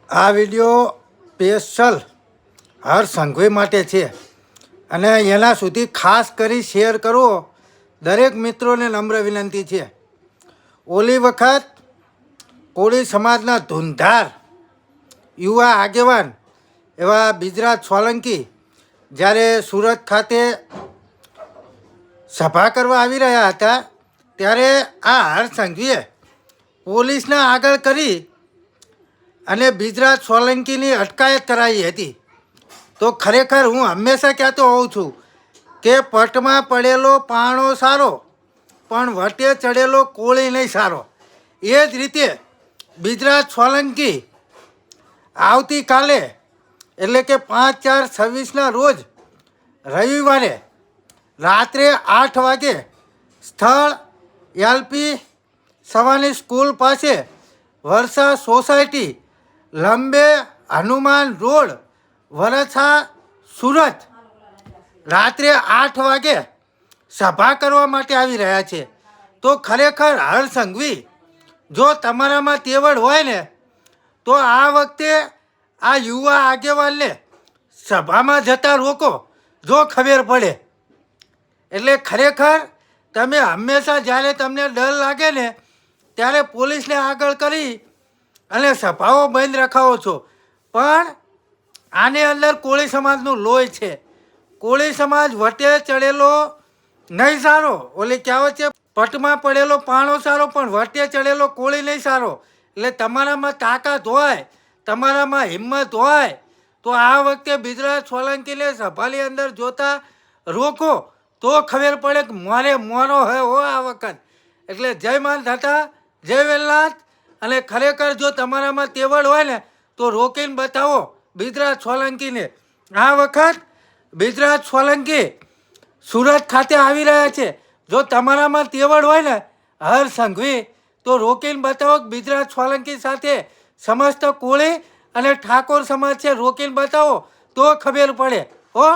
આ video special હર સંઘવી માટે છે અને એના સુધી ખાસ કરી શેર કરવો દરેક મિત્રોને નમ્ર વિનંતી છે. ઓલી વખત કોળી સમાજના ધૂંધાર યુવા આગેવાન એવા બિજરાજ સોલંકી જ્યારે સુરત ખાતે સભા કરવા આવી રહ્યા હતા ત્યારે આ હર સંઘવીએ પોલીસને આગળ કરી અને બિજરાજ સોલંકીની અટકાયત કરાવી હતી. તો ખરેખર હું હંમેશા કહેતો હોઉં છું કે પટમાં પડેલો પાણો સારો પણ વટે ચડેલો કોળી નહીં સારો. એ જ રીતે બિજરાજ સોલંકી આવતીકાલે એટલે કે 5/4/26ના રોજ રવિવારે રાત્રે 8 વાગે સ્થળ એલપી સવાની સ્કૂલ પાસે વર્ષા સોસાયટી લંબે હનુમાન રોડ વરછા સુરત રાત્રે 8 વાગે સભા કરવા માટે આવી રહ્યા છે. તો ખરેખર હર સંઘવી જો તમારામાં તેવડ હોય ને તો આ વખતે આ યુવા આગેવાનને સભામાં જતા રોકો જો ખબર પડે. એટલે ખરેખર તમે હંમેશા જ્યારે તમને ડર લાગે ને ત્યારે પોલીસને આગળ કરી અને સભાઓ બંધ રખાવો છો. પણ આની અંદર કોળી સમાજનું લોહી છે. કોળી સમાજ વટે ચડેલો નહીં સારો. ઓલી કહેવત છે પટમાં પડેલો પાણો સારો પણ વટે ચડેલો કોળી નહીં સારો. એટલે તમારામાં તાકાત હોય, તમારામાં હિંમત હોય તો આ વખતે બિજરાજ સોલંકીને સભાની અંદર જોતા રોકો તો ખબર પડે કે મોરે મોરો હે હો આ વખત. એટલે જય માન દાતા, જય વેલનાથ. અને ખરેખર જો તમારામાં તેવડ હોય ને તો રોકીને બતાવો બિજરાજ સોલંકીને. આ વખત બિજરાજ સોલંકી સુરત ખાતે આવી રહ્યા છે. જો તમારામાં તેવડ હોય ને હર સંઘવી તો રોકીને બતાવો બિજરાજ સોલંકી સાથે સમસ્ત કોળી અને ઠાકોર સમાજ છે. રોકીને બતાવો તો ખબર પડે હો.